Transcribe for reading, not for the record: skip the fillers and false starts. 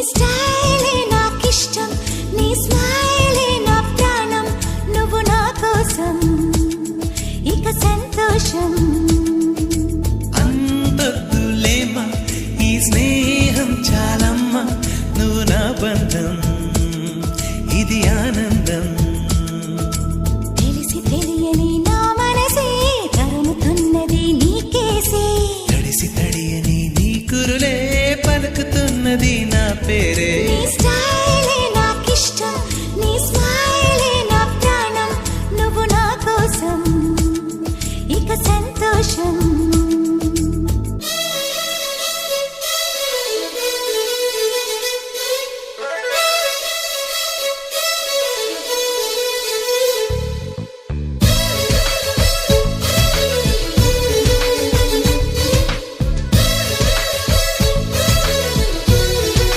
స్టైలే నాకిష్టం, నీ స్మైలే నా ప్రాణం, నువ్వు నా కోసం ఇక సంతోషం. అంతొద్దులేమా ఈ స్నేహం చాలమ్మా, నువ్వు నా బంధం ఇది ఆనందం. తెలిసి తెలియని నా మనసే తరుముతున్నది నీకేసే, తడిసి తడియని నీ కురులే పలుకుతున్నది నా పేరే. నీ స్టైల్